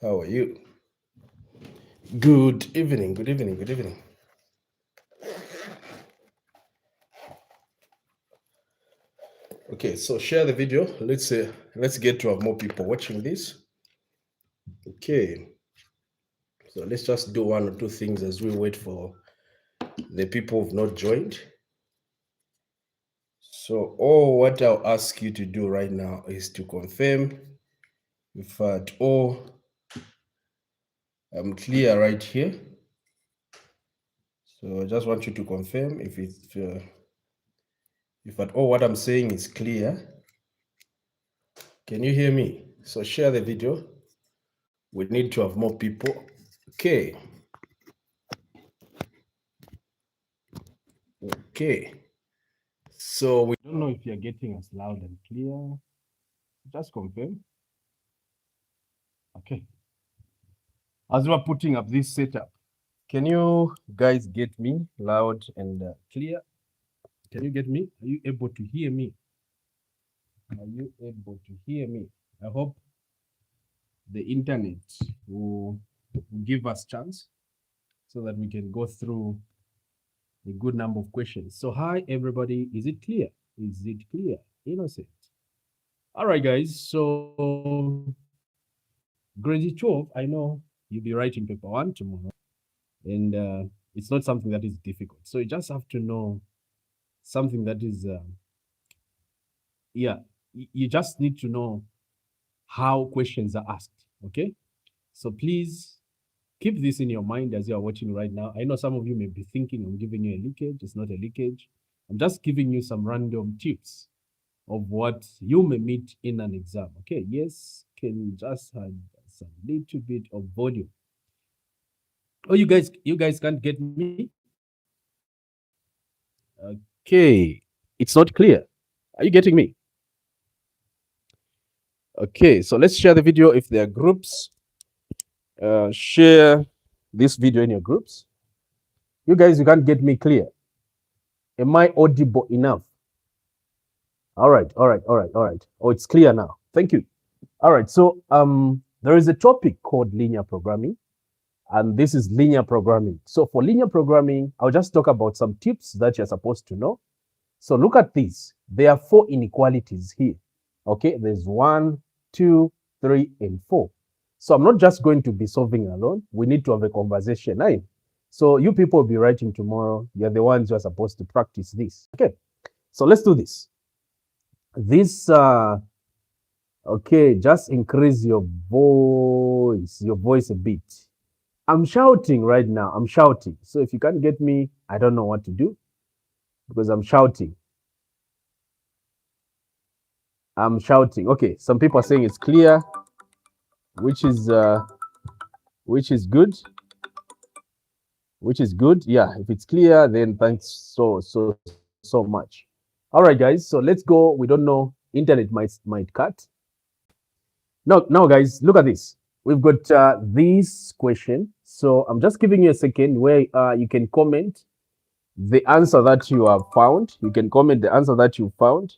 How are you? Good evening, good evening, good evening. Okay, so share the video. Let's get to have more people watching this. Okay, so let's just do one or two things as we wait for the people who've not joined. So all what I'll ask you to do right now is to confirm if at all I'm clear right here. So I just want you to confirm if at all what I'm saying is clear. Can you hear me? So share the video. We need to have more people. Okay. Okay. So we don't know if you're getting us loud and clear. Just confirm. Okay. As we're putting up this setup, can you guys get me loud and clear? Can you get me? Are you able to hear me? Are you able to hear me? I hope the internet will give us chance so that we can go through a good number of questions. So hi everybody, is it clear? Is it clear? Innocent. All right guys, so grade 12, I know you'll be writing paper 1 tomorrow, and it's not something that is difficult. So you just have to know something that is you just need to know how questions are asked. Okay, so please keep this in your mind as you are watching right now. I know some of you may be thinking I'm giving you a leakage. It's not a leakage. I'm just giving you some random tips of what you may meet in an exam. Okay, yes, can just have some little bit of volume. Oh, you guys can't get me? Okay, it's not clear. Are you getting me? Okay, so let's share the video. If there are groups, share this video in your groups. You guys, you can't get me clear. Am I audible enough? All right, all right, all right, all right. Oh, it's clear now. Thank you. All right, so there is a topic called linear programming, and this is linear programming. So for linear programming, I'll just talk about some tips that you're supposed to know. So look at this. There are 4 inequalities here. Okay, there's 1, 2, 3, and 4. So I'm not just going to be solving alone. We need to have a conversation. Right? So you people will be writing tomorrow. You're the ones who are supposed to practice this. Okay, so let's do this. This, okay, just increase your voice a bit. I'm shouting right now. I'm shouting. So if you can't get me, I don't know what to do because I'm shouting. I'm shouting. Okay, some people are saying it's clear, which is good. Which is good. Yeah, if it's clear, then thanks so much. All right, guys. So let's go. We don't know. Internet might cut. Now, guys, look at this. We've got this question. So I'm just giving you a second where you can comment the answer that you have found. You can comment the answer that you found,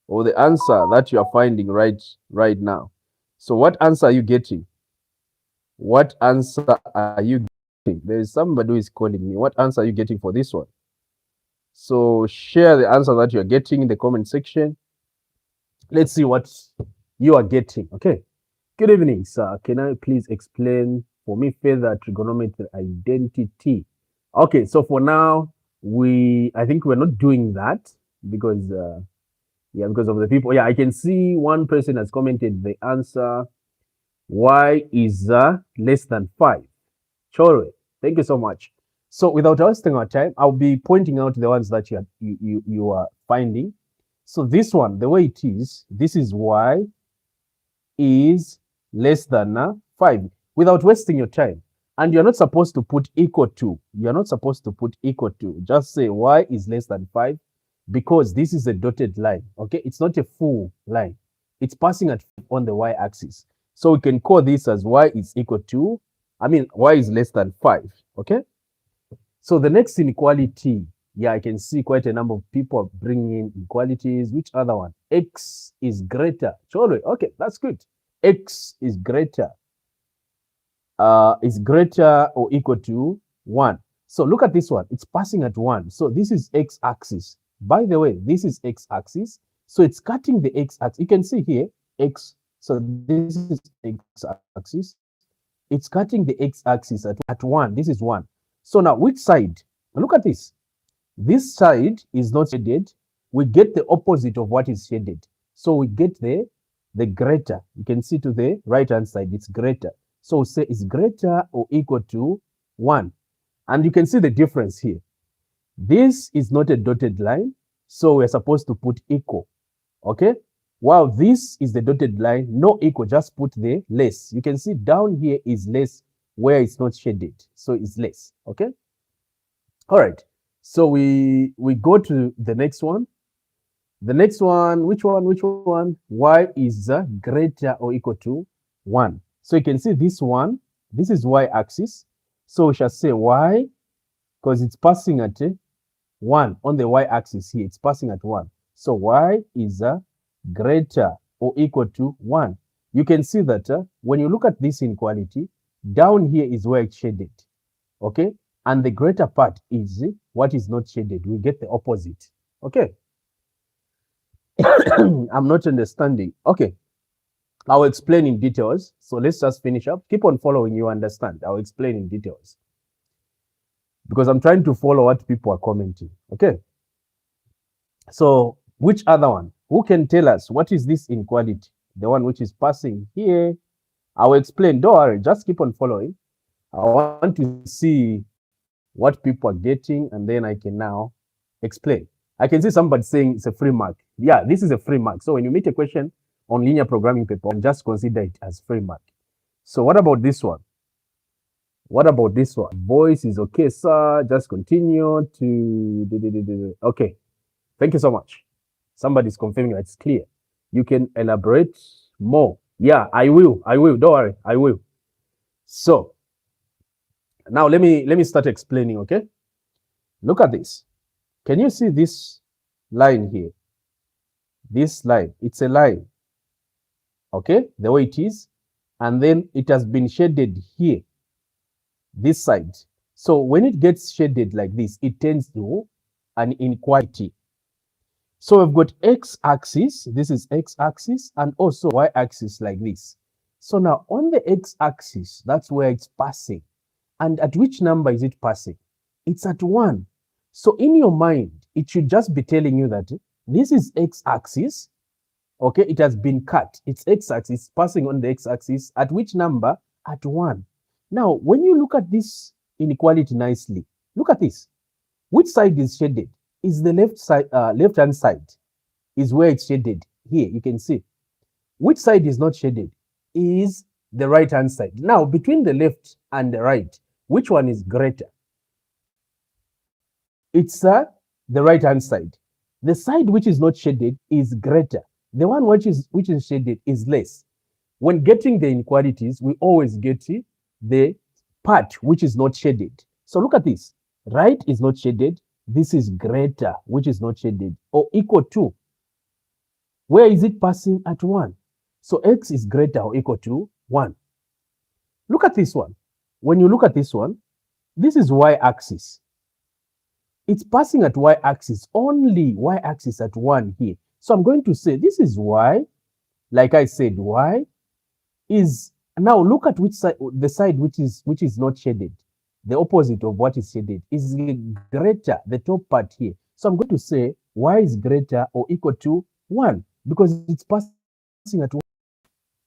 or the answer that you are finding right now. So what answer are you getting? What answer are you getting? There is somebody who is calling me. What answer are you getting for this one? So share the answer that you're getting in the comment section. Let's see what you are getting. Okay. Good evening, sir. Can I please explain for me further trigonometry identity? Okay, so for now, I think we're not doing that because because of the people. Yeah, I can see one person has commented the answer. Y is less than 5. Chore, thank you so much. So without wasting our time, I'll be pointing out the ones that you are finding. So this one, the way it is, this is Y is less than 5 without wasting your time. And you're not supposed to put equal to. You're not supposed to put equal to. Just say Y is less than 5 because this is a dotted line. Okay, it's not a full line. It's passing at on the Y axis. So we can call this as Y is equal to, Y is less than 5. Okay. So the next inequality, yeah, I can see quite a number of people bringing in inequalities. Which other one? X is greater. Surely, okay, that's good. X is greater is greater or equal to 1. So look at this one. It's passing at 1. So this is x-axis. By the way, this is x-axis. So it's cutting the x-axis. You can see here, x. So this is x-axis. It's cutting the x-axis at 1. This is 1. So now which side? Look at this. This side is not shaded. We get the opposite of what is shaded. So we get the greater. You can see to the right-hand side, it's greater. So we say it's greater or equal to 1. And you can see the difference here. This is not a dotted line, so we're supposed to put equal, okay? While this is the dotted line, no equal, just put the less. You can see down here is less where it's not shaded, so it's less, okay? All right, so we go to the next one. The next one, which one? Y is greater or equal to 1. So you can see this one, this is y-axis. So we shall say y, because it's passing at 1 on the y-axis here. It's passing at 1. So y is greater or equal to 1. You can see that when you look at this inequality, down here is where it's shaded, okay? And the greater part is what is not shaded. We get the opposite, okay? I'm not understanding. Okay, I'll explain in details. So let's just finish up. Keep on following, you understand. I'll explain in details. Because I'm trying to follow what people are commenting. Okay. So which other one? Who can tell us what is this inequality? The one which is passing here. I'll explain. Don't worry, just keep on following. I want to see what people are getting, and then I can now explain. I can see somebody saying it's a free mark. Yeah, this is a free mark. So when you meet a question on linear programming paper, just consider it as free mark. So what about this one? What about this one? Voice is okay, sir. Just continue to... Okay. Thank you so much. Somebody's confirming that it's clear. You can elaborate more. Yeah, I will. Don't worry. I will. So now let me start explaining, okay? Look at this. Can you see this line here? This line, it's a line, okay, the way it is, and then it has been shaded here, this side. So when it gets shaded like this, it tends to an inequality. So we've got x-axis, this is x-axis, and also y-axis like this. So now on the x-axis, that's where it's passing. And at which number is it passing? It's at 1. So in your mind, it should just be telling you that this is x-axis, okay? It has been cut. It's x-axis, passing on the x-axis. At which number? At 1. Now, when you look at this inequality nicely, look at this. Which side is shaded? Is the left side, left-hand side is where it's shaded. Here, you can see. Which side is not shaded? Is the right-hand side. Now, between the left and the right, which one is greater? It's the right-hand side. The side which is not shaded is greater. The one which is shaded is less. When getting the inequalities, we always get the part which is not shaded. So look at this. Right is not shaded. This is greater, which is not shaded, or equal to. Where is it passing? At 1. So x is greater or equal to 1. Look at this one. When you look at this one, this is y-axis. It's passing at y-axis, only y-axis at 1 here. So I'm going to say this is y. Like I said, y is... Now look at which side, the side which is not shaded. The opposite of what is shaded is greater, the top part here. So I'm going to say y is greater or equal to 1 because it's passing at 1.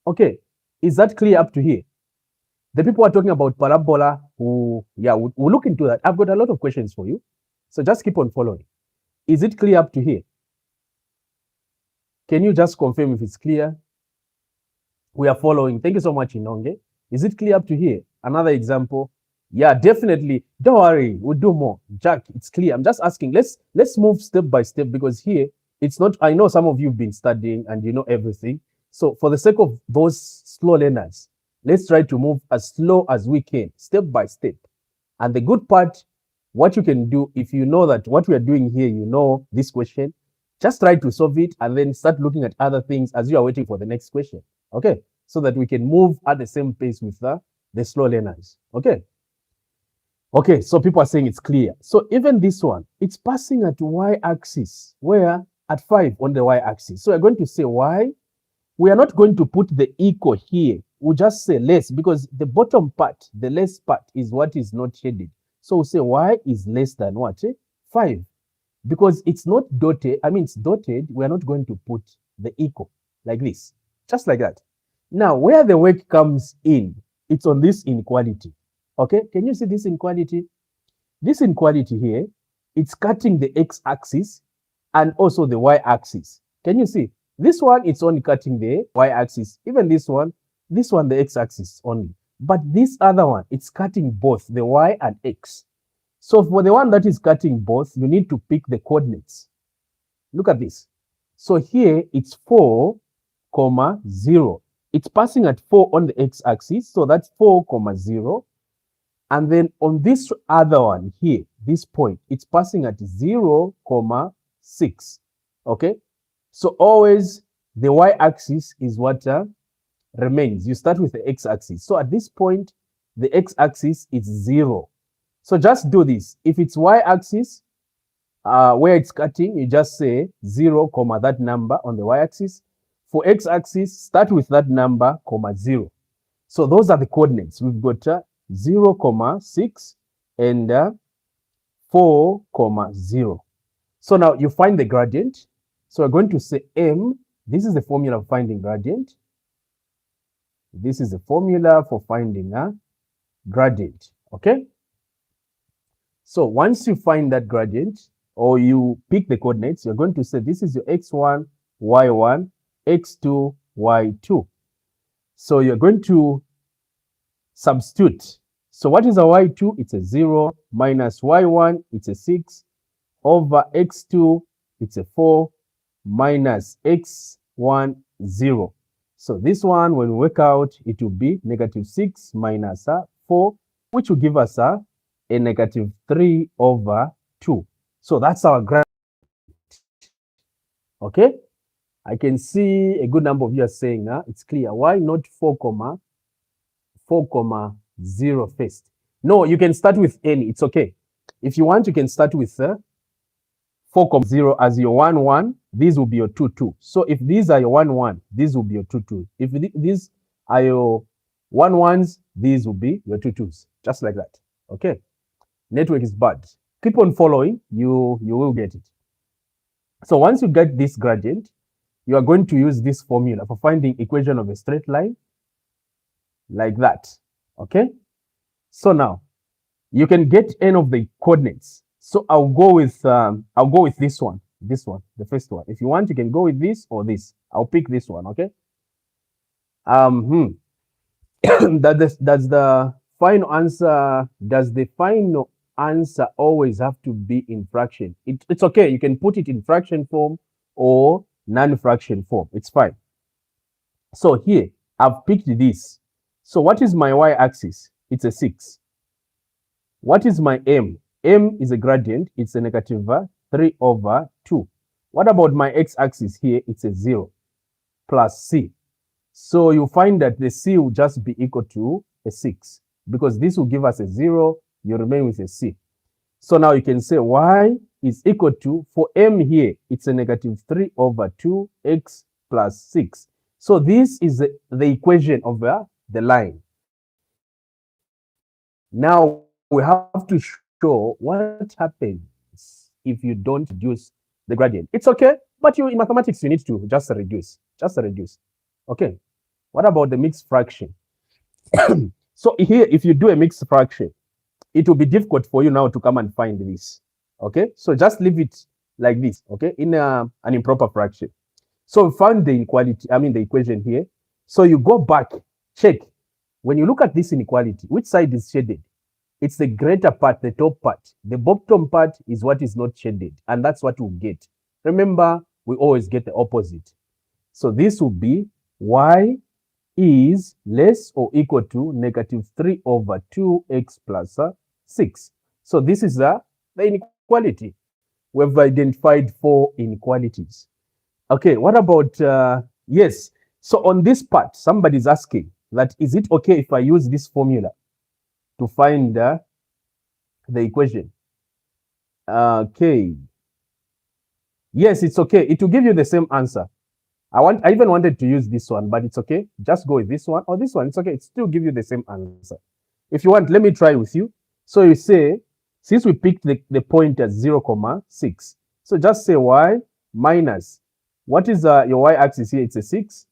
Okay, is that clear up to here? The people are talking about parabola who, yeah, we'll look into that. I've got a lot of questions for you. So just keep on following. Is it clear up to here? Can you just confirm if it's clear? We are following. Thank you so much, Inonge. Is it clear up to here? Another example. Yeah, definitely. Don't worry. We'll do more. Jack, it's clear. I'm just asking. Let's move step by step because here, it's not... I know some of you have been studying and you know everything. So for the sake of those slow learners, let's try to move as slow as we can, step by step. And the good part, what you can do, if you know that what we are doing here, you know this question, just try to solve it and then start looking at other things as you are waiting for the next question. Okay? So that we can move at the same pace with the slow learners. Okay. Okay, so people are saying it's clear. So even this one, it's passing at y-axis, where at 5 on the y-axis. So we're going to say y. We are not going to put the equal here. We'll just say less, because the bottom part, the less part, is what is not shaded. So we'll say y is less than what? 5. Because it's not dotted, I mean, it's dotted, we are not going to put the equal like this, just like that. Now, where the work comes in, it's on this inequality. Okay, can you see this inequality? This inequality here, it's cutting the x-axis and also the y-axis. Can you see? This one, it's only cutting the y-axis. Even this one, the x-axis only. But this other one, it's cutting both the y and x. So for the one that is cutting both, you need to pick the coordinates. Look at this. So here, it's 4, 0. It's passing at 4 on the x-axis, so that's 4, 0. And then on this other one here, this point, it's passing at 0, 6. Okay? So always the y-axis is what remains. You start with the x-axis. So at this point, the x-axis is 0. So just do this. If it's y-axis, where it's cutting, you just say 0, that number on the y-axis. For x-axis, start with that number, 0. So those are the coordinates. We've got 0, 6 and 4, 0. So now you find the gradient. So we're going to say m. This is the formula of finding gradient. This is the formula for finding a gradient. Okay? So once you find that gradient, or you pick the coordinates, you're going to say this is your x1, y1, x2, y2. So you're going to substitute. So what is a y2? It's a 0 minus y1, it's a 6, over x2, it's a 4, minus x1, 0. So this one, when we work out, it will be -6 minus 4, which will give us a -3/2. So that's our graph. Okay? I can see a good number of you are saying it's clear. Why not 4, 0 first? No, you can start with any. It's okay. If you want, you can start with 4, 0 as your 1, 1. These will be your 2, 2. So if these are your 1, 1, these will be your 2, 2. If these are your 1, 1s, these will be your 2, 2s. Just like that. Okay? Network is bad. Keep on following. You will get it. So once you get this gradient, you are going to use this formula for finding equation of a straight line like that. Okay? So now you can get any of the coordinates. So I'll go with this one, the first one. If you want, you can go with this or this. I'll pick this one. Okay? That's the final answer. Does the final answer always have to be in fraction? It's okay. You can put it in fraction form or non-fraction form. It's fine. So here, I've picked this. So what is my y-axis? It's a 6. What is my m? M is a gradient. It's a -3/2. What about my x-axis here? It's a 0 plus c. So you find that the c will just be equal to a 6, because this will give us a 0. You remain with a c. So now you can say y is equal to, for m here, it's a -3/2 x plus 6. So this is the equation of the line. Now we have to show what happens if you don't reduce the gradient. It's okay, but in mathematics, you need to just reduce. Okay. What about the mixed fraction? So here, if you do a mixed fraction, it will be difficult for you now to come and find this. Okay, so just leave it like this. Okay, in an improper fraction. So we found the inequality, the equation here. So you go back, check. When you look at this inequality, which side is shaded? It's the greater part, the top part. The bottom part is what is not shaded, and that's what we'll get. Remember, we always get the opposite. So this will be y is less or equal to -3/2 x plus 6. So this is the inequality. We've identified 4 inequalities. Okay, what about, yes. So on this part, somebody's asking, that is it okay if I use this formula to find the equation? Okay. Yes, it's okay. It will give you the same answer. I even wanted to use this one, but it's okay. Just go with this one or this one. It's okay. It still give you the same answer. If you want, let me try with you. So you say, since we picked the point as 0, 6, so just say y minus, what is your y-axis here? It's a 6.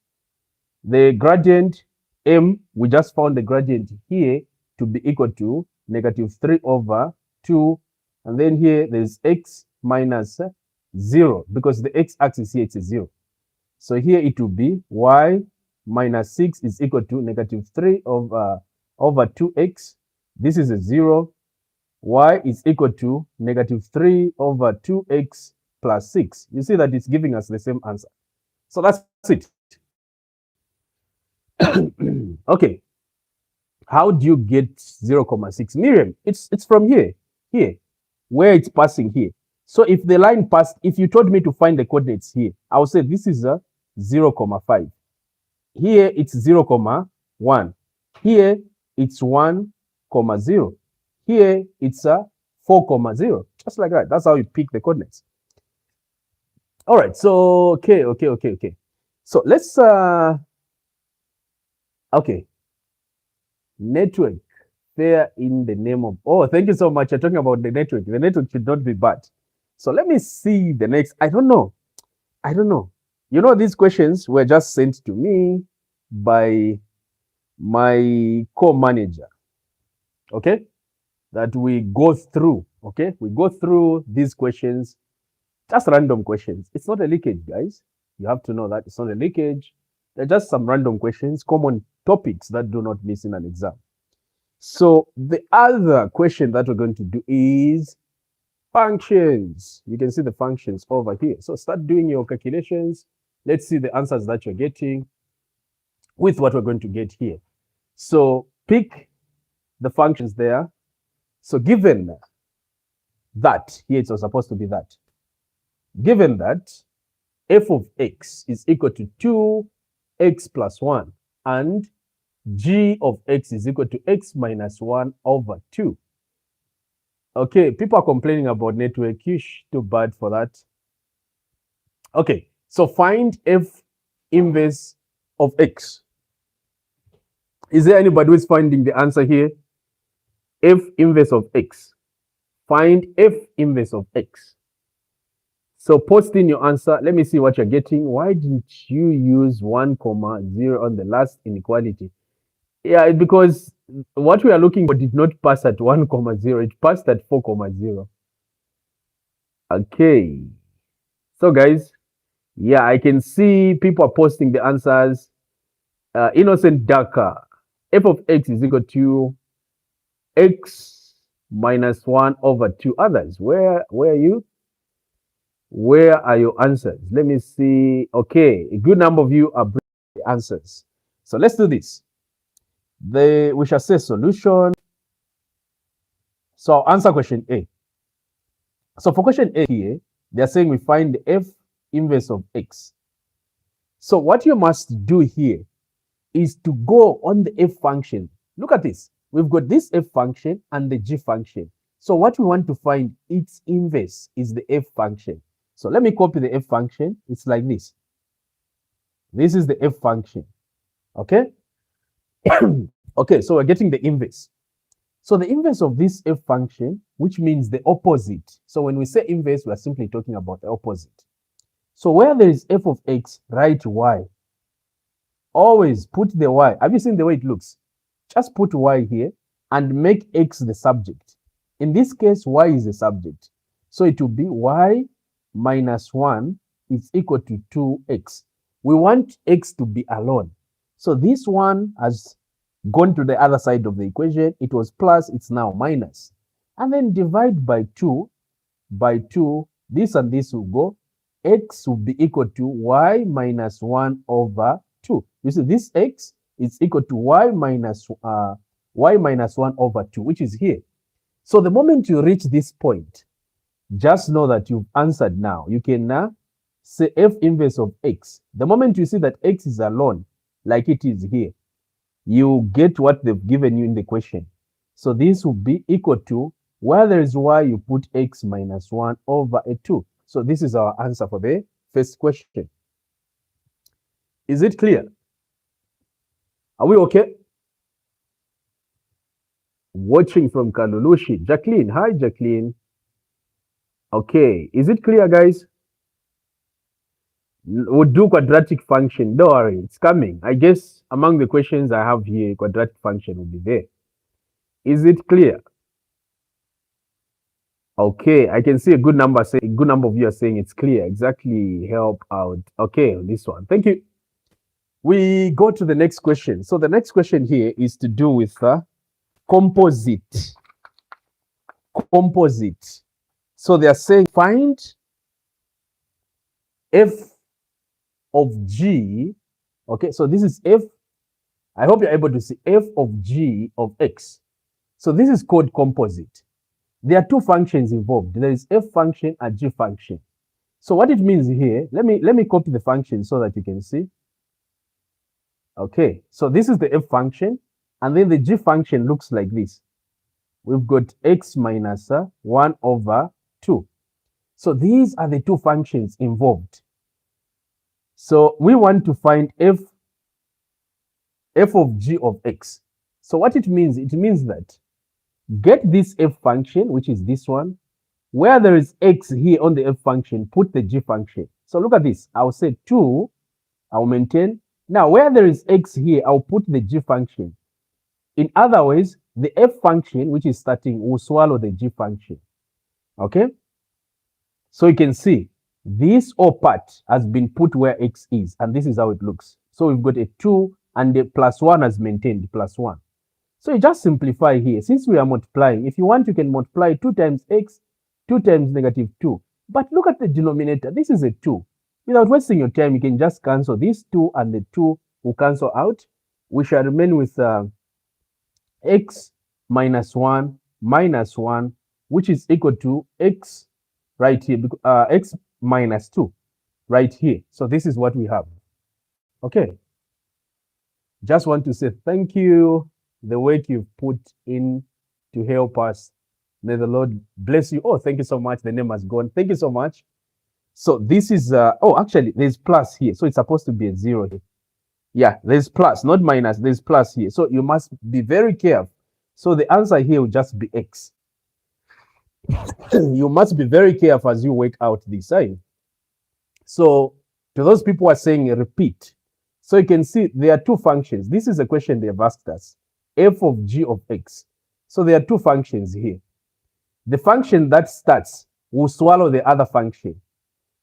The gradient m, we just found the gradient here to be equal to negative 3 over 2. And then here there's x minus 0, because the x-axis here it's a 0. So here it will be y minus 6 is equal to negative 3 over 2x. This is a 0. Y is equal to negative 3 over 2x plus 6. You see that it's giving us the same answer. So that's it. Okay. How do you get 0, 6? Miriam, it's from here, where it's passing here. So if the line passed, if you told me to find the coordinates here, I would say this is a 0, 5. Here it's 0, 1. Here it's 1, 0. Here it's a 4, 0. Just like that. That's how you pick the coordinates. All right. So okay. So let's okay. Network fair in the name of, oh, thank you so much. You're talking about the network. The network should not be bad. So let me see the next. I don't know. You know, these questions were just sent to me by my co-manager. Okay, that we go through. Okay, we go through these questions, just random questions. It's not a leakage, guys. You have to know that it's not a leakage. They're just some random questions, common topics that do not miss in an exam. So the other question that we're going to do is functions. You can see the functions over here. So start doing your calculations. Let's see the answers that you're getting with what we're going to get here. So pick the functions there. So given that, here it's supposed to be that. Given that f of x is equal to 2x plus 1 and g of x is equal to x minus 1 over 2. Okay, people are complaining about network. Too bad for that. Okay, so find f inverse of x. Is there anybody who is finding the answer here? F inverse of x. Find f inverse of x. So post in your answer. Let me see what you're getting. Why didn't you use 1, 0 on the last inequality? Yeah, because what we are looking for did not pass at 1, 0. It passed at 4, 0. Okay. So guys, yeah, I can see people are posting the answers. Innocent Daka. F of x is equal to x minus 1 over 2. Others, where are you? Where are your answers? Let me see. Okay, a good number of you are bringing the answers. So let's do this. We shall say solution. So I'll answer question A. So for question A here, they're saying we find the f inverse of x. So what you must do here is to go on the f function. Look at this. We've got this f function and the g function. So what we want to find, its inverse, is the f function. So let me copy the f function. It's like this. This is the f function. Okay? Okay, so we're getting the inverse. So the inverse of this f function, which means the opposite. So when we say inverse, we are simply talking about the opposite. So where there is f of x, write y. Always put the y. Have you seen the way it looks? Just put y here and make x the subject. In this case, y is the subject. So it will be y minus 1 is equal to 2x. We want x to be alone. So this one has gone to the other side of the equation. It was plus, it's now minus. And then divide by 2. By 2, this and this will go. X will be equal to y minus 1 over 2. You see, this x is equal to y minus 1 over 2, which is here. So the moment you reach this point, just know that you've answered now. You can now say f inverse of x. The moment you see that x is alone, like it is here, you get what they've given you in the question. So this will be equal to, where there is y, you put x minus 1 over a 2. So this is our answer for the first question. Is it clear? Are we okay? Watching from Kalulushi. Jacqueline. Hi, Jacqueline. Okay. Is it clear, guys? We'll do quadratic function. Don't worry. It's coming. I guess among the questions I have here, quadratic function will be there. Is it clear? Okay. I can see a good number of you are saying it's clear. Exactly. Help out. Okay. This one. Thank you. We go to the next question. So the next question here is to do with composite. Composite. So they are saying find f of g. Okay, so this is f. I hope you're able to see f of g of x. So this is called composite. There are two functions involved. There is f function and g function. So what it means here, let me copy the function so that you can see. Okay, so this is the f function, and then the g function looks like this. We've got x minus 1 over 2. So these are the two functions involved. So we want to find f of g of x. So what it means that get this f function, which is this one. Where there is x here on the f function, put the g function. So look at this. I'll say 2, I'll maintain. Now, where there is x here, I'll put the g function. In other words, the f function, which is starting, will swallow the g function. Okay? So you can see this O part has been put where x is, and this is how it looks. So we've got a 2, and the plus 1 has maintained plus 1. So you just simplify here. Since we are multiplying, if you want, you can multiply 2 times x, 2 times negative 2. But look at the denominator. This is a 2. Without wasting your time, you can just cancel this 2, and the 2 will cancel out. We shall remain with x minus 1 minus 1, which is equal to x right here, x minus 2 right here. So this is what we have. Okay. Just want to say thank you, the work you've put in to help us. May the Lord bless you. Oh, thank you so much. The name has gone. Thank you so much. So this is, oh, actually, there's plus here. So it's supposed to be a 0 here. Yeah, there's plus, not minus. There's plus here. So you must be very careful. So the answer here will just be x. You must be very careful as you work out this sign. So to those people who are saying repeat, so you can see there are two functions. This is a question they have asked us, f of g of x. So there are two functions here. The function that starts will swallow the other function.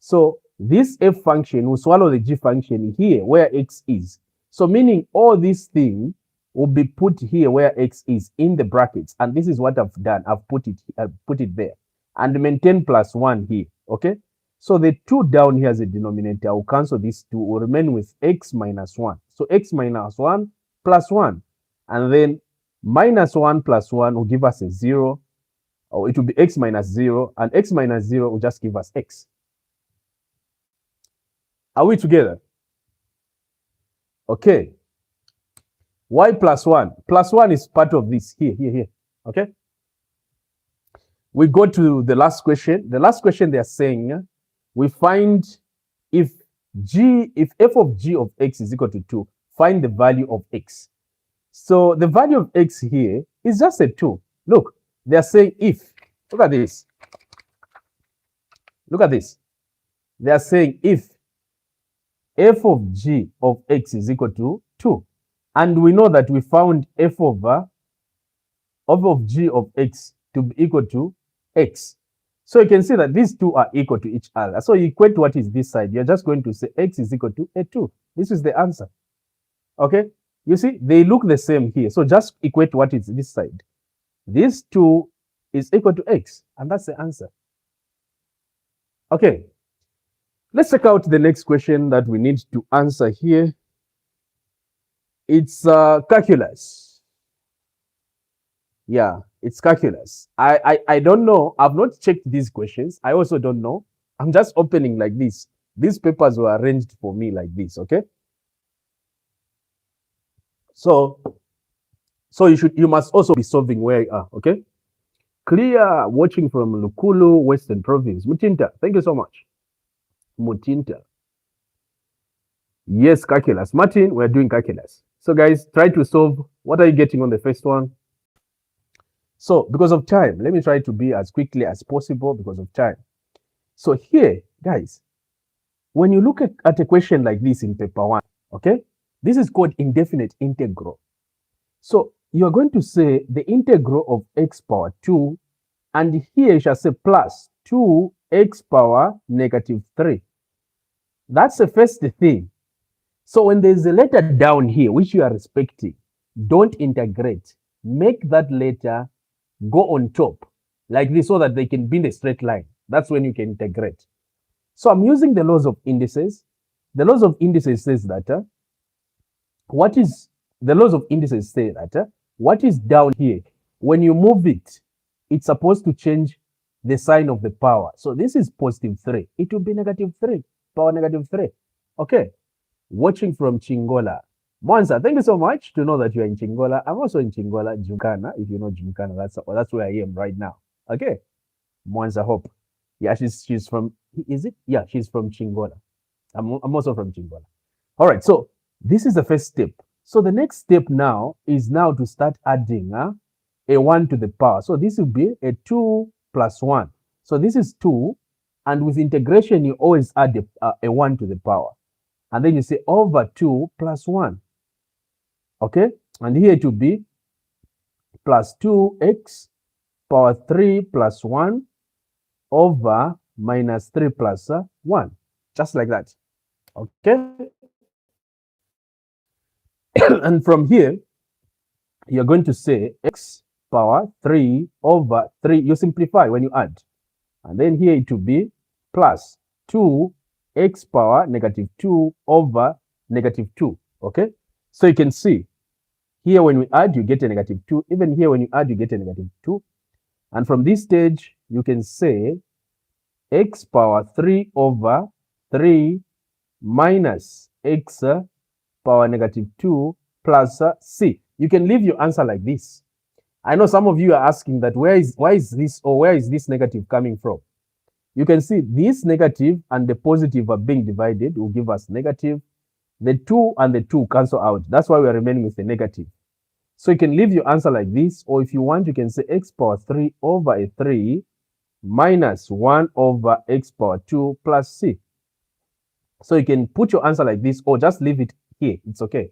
So this f function will swallow the g function here where x is. So meaning all these things will be put here where x is in the brackets. And this is what I've done. I've put it there. And maintain plus 1 here. Okay? So the 2 down here as a denominator, will cancel this 2, will remain with x minus 1. So x minus 1 plus 1. And then minus 1 plus 1 will give us a 0. Or it will be x minus 0. And x minus 0 will just give us x. Are we together? Okay. Y plus 1. Plus 1 is part of this here. Okay? We go to the last question. The last question they are saying, we find if f of g of x is equal to 2, find the value of x. So the value of x here is just a 2. Look, they are saying if. Look at this. Look at this. They are saying if f of g of x is equal to 2. And we know that we found f of g of x to be equal to x. So you can see that these two are equal to each other. So you equate what is this side. You're just going to say x is equal to a 2. This is the answer. Okay? You see, they look the same here. So just equate what is this side. This 2 is equal to x. And that's the answer. Okay. Let's check out the next question that we need to answer here. It's calculus. Yeah, it's calculus. I don't know. I've not checked these questions. I also don't know. I'm just opening like this. These papers were arranged for me like this, okay? So you must also be solving where you are. Okay. Clear, watching from Lukulu, Western Province. Mutinta, thank you so much. Mutinta. Yes, calculus. Martin, we're doing calculus. So guys, try to solve. What are you getting on the first one? So because of time, let me try to be as quickly as possible because of time. So here, guys, when you look at a question like this in paper one, okay, this is called indefinite integral. So you are going to say the integral of x power 2, and here you shall say plus 2x power negative 3. That's the first thing. So when there's a letter down here which you are respecting, don't integrate. Make that letter go on top like this so that they can be in a straight line. That's when you can integrate. So I'm using the laws of indices. The laws of indices says that what is what is down here, when you move it, it's supposed to change the sign of the power. So this is positive 3. It will be negative 3, power negative 3. Okay. Watching from Chingola. Mwanza, thank you so much to know that you're in Chingola. I'm also in Chingola, Jimkana. If you know Jimkana, that's where I am right now. Okay. Mwanza Hope. Yeah, she's from, is it? Yeah, she's from Chingola. I'm also from Chingola. All right, so this is the first step. So the next step now is now to start adding a 1 to the power. So this will be a 2 plus 1. So this is 2, and with integration, you always add a 1 to the power. And then you say over 2 plus 1. Okay, and here it will be plus 2x power 3 plus 1 over minus 3 plus 1. Just like that. Okay. And from here, you're going to say x power 3 over 3. You simplify when you add. And then here it will be plus 2x power negative 2 over negative 2. Okay. So you can see here when we add, you get a negative 2. Even here when you add, you get a negative 2. And from this stage, you can say x power 3 over 3 minus x power negative 2 plus c. You can leave your answer like this. I know some of you are asking that where is this negative coming from? You can see this negative and the positive are being divided will give us negative. The 2 and the 2 cancel out. That's why we are remaining with the negative. So you can leave your answer like this, or if you want, you can say x power 3 over a 3 minus 1 over x power 2 plus c. So you can put your answer like this, or just leave it here. It's okay.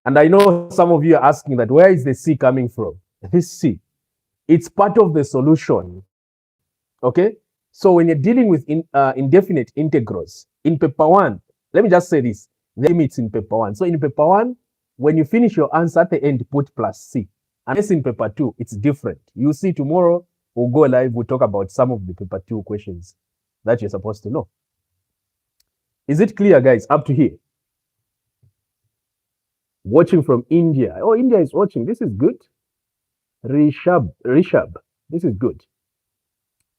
And I know some of you are asking that where is the c coming from? This c, it's part of the solution. Okay. So when you're dealing with indefinite integrals in paper one, let me just say this: the limits in paper one. So in paper one, when you finish your answer at the end, put plus c. Unless in paper two, it's different. You see, tomorrow we'll go live. We'll talk about some of the paper two questions that you're supposed to know. Is it clear, guys? Up to here. Watching from India. Oh, India is watching. This is good. Rishab. This is good.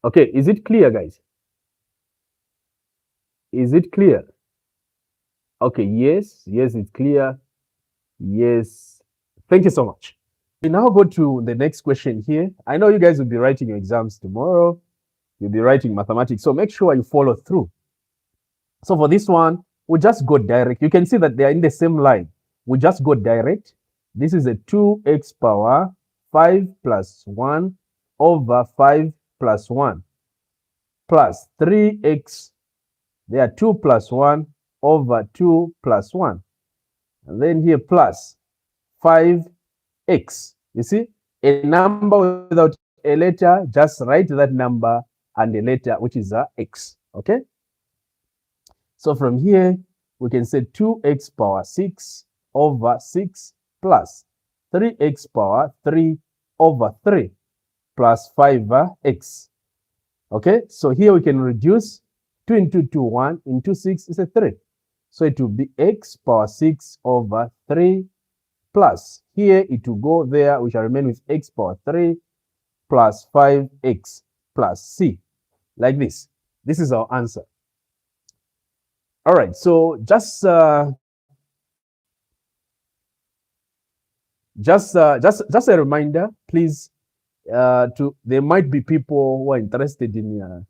Okay, is it clear, guys? Is it clear? Okay, yes, it's clear. Yes, thank you so much. We now go to the next question here. I know you guys will be writing your exams tomorrow. You'll be writing mathematics, so make sure you follow through. So for this one, we just go direct. You can see that they are in the same line. We just go direct. This is a 2x power 5 plus 1 over 5 plus 1 plus 3x. There are 2 plus 1 over 2 plus 1. And then here plus 5x. You see, a number without a letter, just write that number and a letter, which is x. Okay? So from here, we can say 2x power 6 over 6 plus 3x power 3 over 3 plus 5x. Okay, so here we can reduce 2 into 2, 1 into 6 is a 3. So it will be x power 6 over 3 plus, here it will go there, we shall remain with x power 3 plus 5x plus c, like this. This is our answer. All right, so just Just a reminder, please. There might be people who are interested in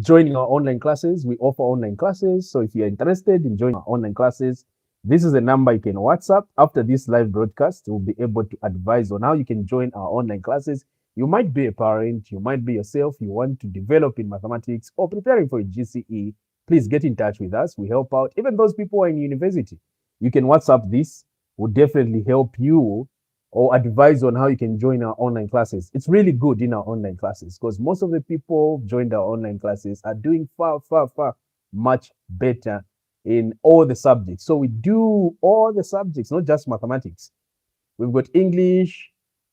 joining our online classes. We offer online classes. So if you're interested in joining our online classes, this is the number you can WhatsApp. After this live broadcast, we'll be able to advise on how you can join our online classes. You might be a parent, you might be yourself, you want to develop in mathematics or preparing for a GCE. Please get in touch with us. We help out. Even those people who are in university, you can WhatsApp this. We'll definitely help you or advise on how you can join our online classes. It's really good in our online classes because most of the people joined our online classes are doing far, far, far much better in all the subjects. So we do all the subjects, not just mathematics. We've got English,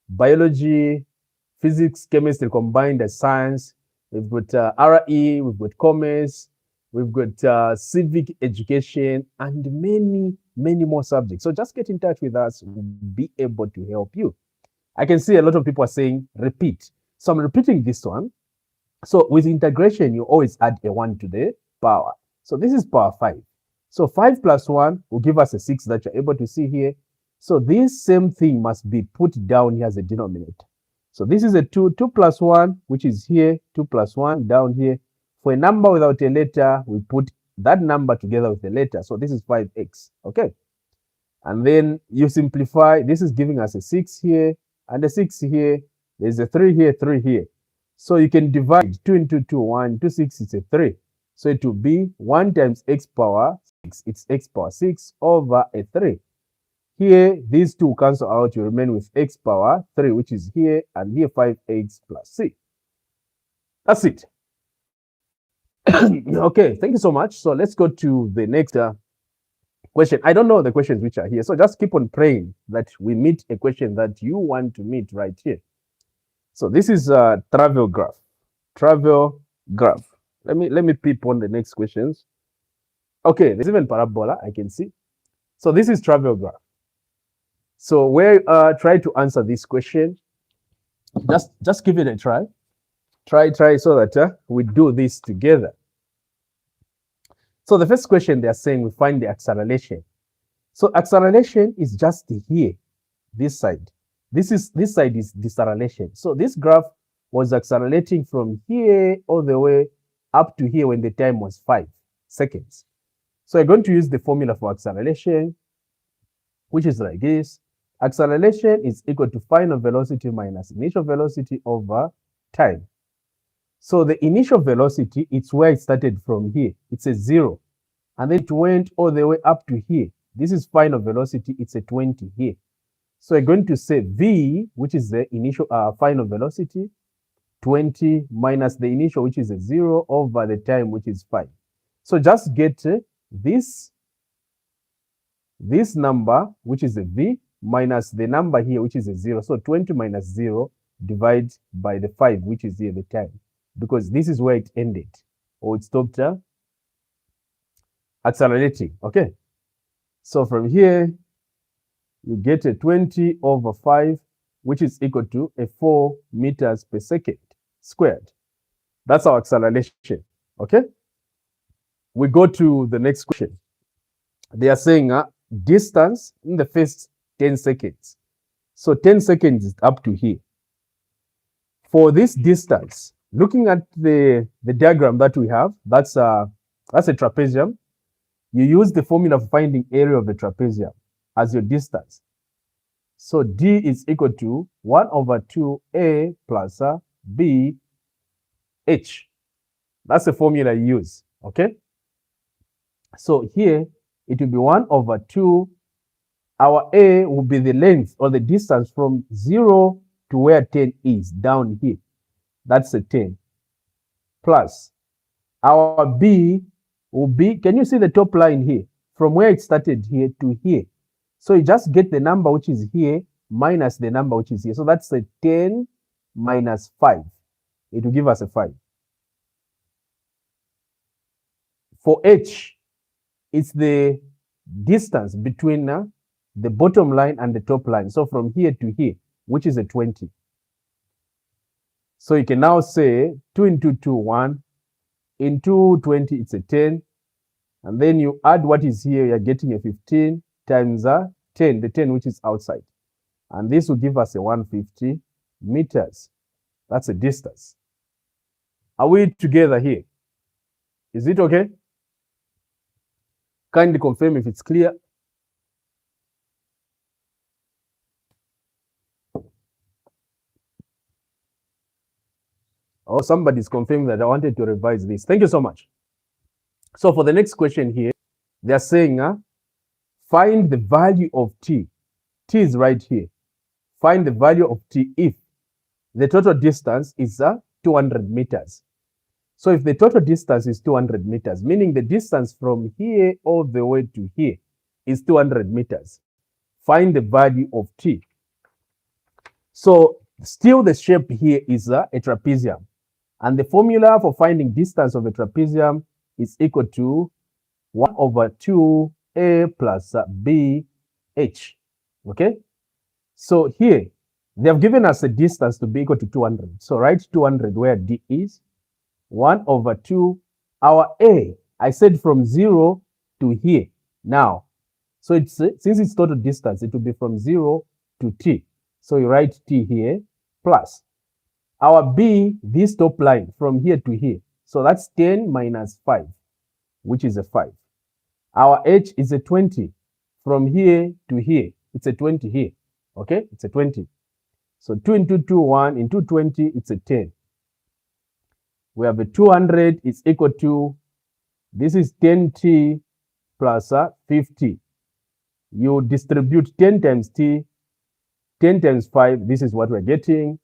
biology, physics, chemistry combined as science. We've got RE, we've got commerce, we've got civic education, and many, many more subjects. So just get in touch with us. We'll be able to help you. I can see a lot of people are saying repeat. So I'm repeating this one. So with integration, you always add a 1 to the power. So this is power 5. So 5 plus 1 will give us a 6 that you're able to see here. So this same thing must be put down here as a denominator. So this is a 2. 2 plus 1, which is here. 2 plus 1 down here. For a number without a letter, we put that number together with a letter. So this is 5x, okay? And then you simplify. This is giving us a 6 here and a 6 here. There's a 3 here, 3 here. So you can divide 2 into 2, 1, 2, 6 is a 3. So it will be 1 times x power 6. It's x power 6 over a 3. Here, these two cancel out. You remain with x power 3, which is here, and here 5x plus c. That's it. Okay, thank you so much. So let's go to the next question. I don't know the questions which are here. So just keep on praying that we meet a question that you want to meet right here. So this is a travel graph. Travel graph. Let me peep on the next questions. Okay, there's even parabola, I can see. So this is travel graph. So we try to answer this question. Just give it a try. Try so that we do this together. So the first question they are saying we find the acceleration. So acceleration is just here, this side. This side is deceleration. So this graph was accelerating from here all the way up to here when the time was 5 seconds. So I'm going to use the formula for acceleration, which is like this. Acceleration is equal to final velocity minus initial velocity over time. So the initial velocity, it's where it started from here. It's a 0. And then it went all the way up to here. This is final velocity. It's a 20 here. So we're going to say V, which is the initial final velocity, 20 minus the initial, which is a 0, over the time, which is 5. So just get this number, which is a V, minus the number here, which is a 0. So 20 minus 0 divided by the 5, which is here, the time. Because this is where it ended, or it stopped accelerating, okay? So from here, you get a 20 over 5, which is equal to a 4 meters per second squared. That's our acceleration, okay? We go to the next question. They are saying distance in the first 10 seconds. So 10 seconds is up to here. For this distance, looking at the diagram that we have, that's a trapezium. You use the formula for finding area of the trapezium as your distance. So D is equal to 1 over 2A plus B H. That's the formula you use, okay? So here, it will be 1 over 2. Our A will be the length or the distance from 0 to where 10 is, down here. That's a 10. Plus, our B will be, can you see the top line here? From where it started here to here. So you just get the number which is here minus the number which is here. So that's a 10 minus 5. It will give us a 5. For H, it's the distance between the bottom line and the top line. So from here to here, which is a 20. So you can now say 2 into 2, 1. Into 20, it's a 10. And then you add what is here, you're getting a 15 times 10, the 10 which is outside. And this will give us a 150 meters. That's a distance. Are we together here? Is it okay? Kindly confirm if it's clear. Oh, somebody's confirming that I wanted to revise this. Thank you so much. So for the next question here, they're saying, find the value of t. T is right here. Find the value of t if the total distance is 200 meters. So if the total distance is 200 meters, meaning the distance from here all the way to here is 200 meters, find the value of t. So still the shape here is a trapezium. And the formula for finding distance of a trapezium is equal to 1 over 2a plus bh. Okay? So here, they have given us a distance to be equal to 200. So write 200 where d is. 1 over 2. Our a, I said from 0 to here. Now, so it's since it's total distance, it will be from 0 to t. So you write t here, plus. Our b, this top line, from here to here. So that's 10 minus 5, which is a 5. Our h is a 20. From here to here, it's a 20 here. Okay, it's a 20. So 2 into 2, 1. Into 20, it's a 10. We have a 200 is equal to, this is 10t plus 50. You distribute 10 times t, 10 times 5, this is what we're getting.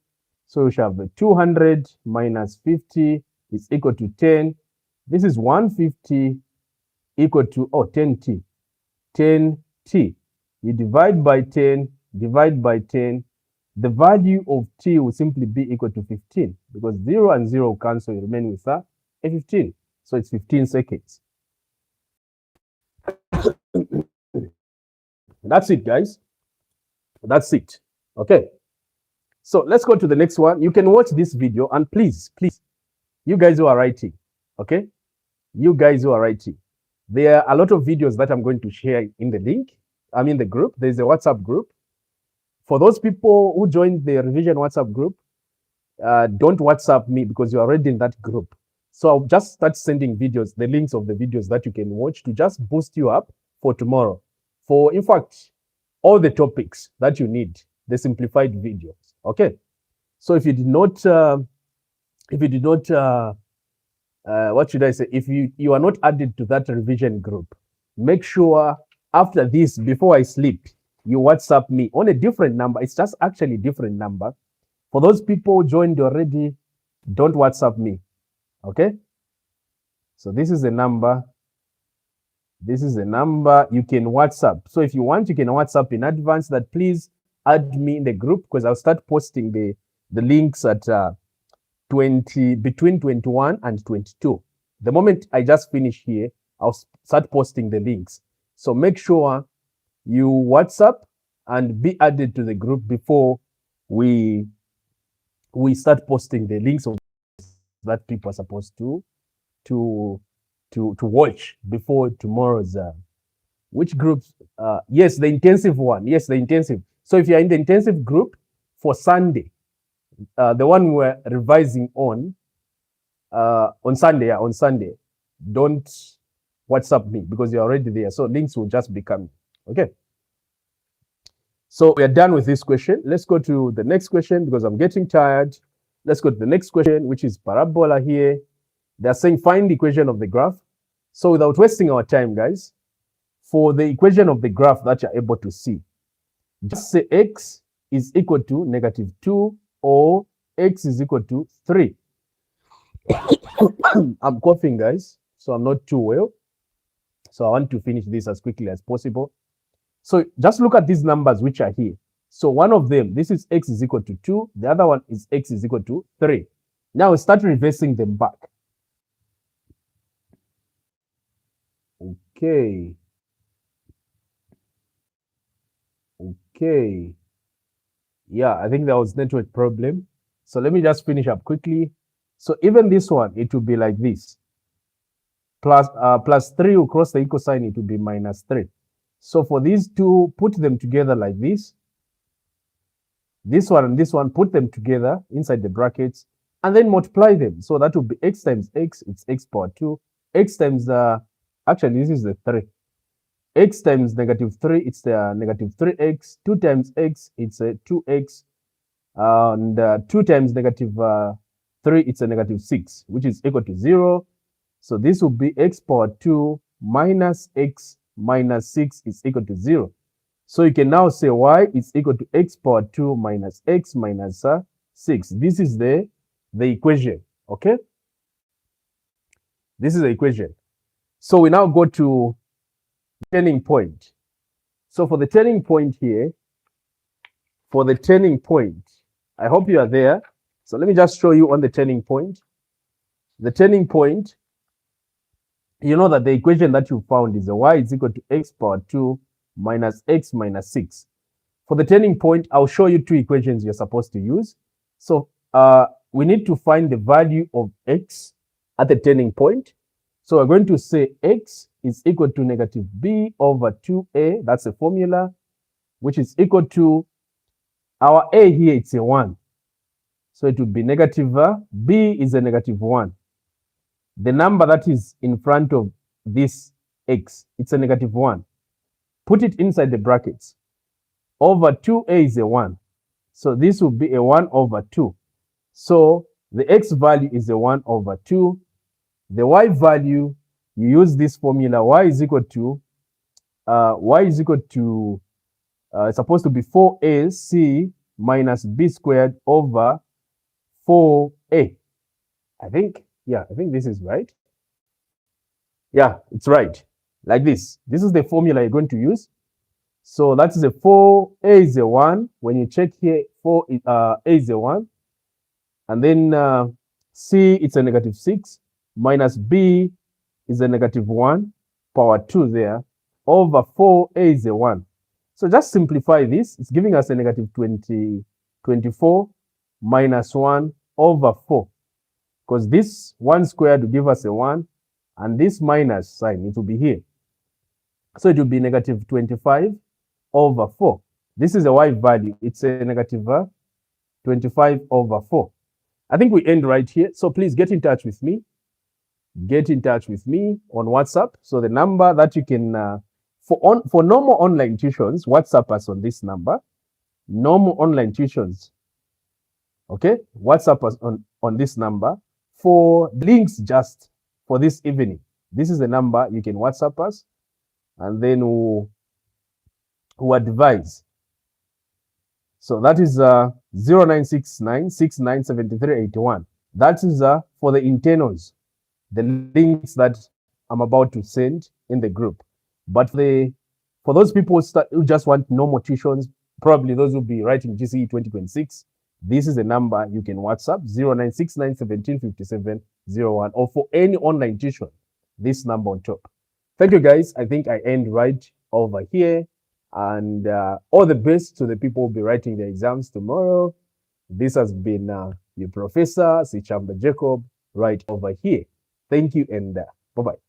So we shall have 200 minus 50 is equal to 10. This is 150 equal to, 10t. 10t. You divide by 10, divide by 10. The value of t will simply be equal to 15 because 0 and 0 cancel, you remain with a 15. So it's 15 seconds. That's it, guys. That's it. Okay. So let's go to the next one. You can watch this video and please, you guys who are writing, okay? You guys who are writing, there are a lot of videos that I'm going to share in the link. I'm in the group. There's a WhatsApp group. For those people who joined the revision WhatsApp group, don't WhatsApp me because you're already in that group. So I'll just start sending videos, the links of the videos that you can watch to just boost you up for tomorrow. For, in fact, all the topics that you need, the simplified videos. Okay. So if you did not, what should I say? If you are not added to that revision group, make sure after this, before I sleep, you WhatsApp me on a different number. It's just actually a different number. For those people who joined already, don't WhatsApp me. Okay. So this is the number. This is the number you can WhatsApp. So if you want, you can WhatsApp in advance that please add me in the group because I'll start posting the links at between 21 and 22. The moment I just finish here, I'll start posting the links. So make sure you WhatsApp and be added to the group before we start posting the links of that people are supposed to watch before tomorrow's which groups? Yes, the intensive one. Yes, the intensive. So if you're in the intensive group for Sunday, the one we're revising on Sunday, on Sunday, don't WhatsApp me because you're already there. So links will just be coming. Okay. So we are done with this question. Let's go to the next question because I'm getting tired. Let's go to the next question, which is parabola here. They're saying find the equation of the graph. So without wasting our time, guys, for the equation of the graph that you're able to see, just say x is equal to -2 or x is equal to 3. I'm coughing, guys, so I'm not too well. So I want to finish this as quickly as possible. So just look at these numbers which are here. So one of them, this is x is equal to 2. The other one is x is equal to 3. Now we start reversing them back. Okay. Okay. Yeah, I think there was network problem. So let me just finish up quickly. So even this one, it will be like this. Plus 3 will cross the equal sign, it will be -3. So for these two, put them together like this. this one and this one, put them together inside the brackets, and then multiply them. So that will be x times x, it's x power 2. X times, actually, this is the 3. X times negative 3, it's the negative 3x. 2 times x, it's a 2x. And 2 times negative 3, it's a negative 6, which is equal to 0. So this will be x power 2 minus x minus 6 is equal to 0. So you can now say y is equal to x power 2 minus x minus 6. This is the equation, okay? This is the equation. So we now go to turning point. So for the turning point here, I hope you are there. So let me just show you on the turning point. The turning point, you know that the equation that you found is the y is equal to x power 2 minus x minus 6. For the turning point, I'll show you 2 equations you're supposed to use. So we need to find the value of x at the turning point. So we're going to say x is equal to negative b over 2a. That's a formula, which is equal to, our a here, it's a 1. So it would be negative, b is a negative 1. The number that is in front of this x, it's a negative 1. Put it inside the brackets. Over 2a is a 1. So this will be a 1 over 2. So the x value is a 1 over 2. The y value, you use this formula, y is equal to, it's supposed to be 4ac minus b squared over 4a. I think this is right. Yeah, it's right. Like this. This is the formula you're going to use. So that is a 4a is a 1. When you check here, a is a 1. And then c, it's a negative 6. Minus b is a negative 1. Power 2 there. Over 4a is a 1. So just simplify this. It's giving us a negative 24 minus 1 over 4. Because this 1 squared will give us a 1. And this minus sign, it will be here. So it will be negative 25 over 4. This is a y value. It's a negative 25 over 4. I think we end right here. So please get in touch with me. Get in touch with me on WhatsApp. So the number that you can, for normal online tuitions, WhatsApp us on this number. Normal online tuitions. Okay? WhatsApp us on this number. For links just for this evening, this is the number you can WhatsApp us. And then we'll advise. So that is 0969 697381. That is for the internals, the links that I'm about to send in the group. But for those people who just want normal tuitions, probably those will be writing GCE 2026, this is the number you can WhatsApp, 0969 175701, or for any online tuition, this number on top. Thank you, guys. I think I end right over here. And all the best to the people who will be writing their exams tomorrow. This has been your Professor Sichamba Jacob right over here. Thank you, and bye-bye.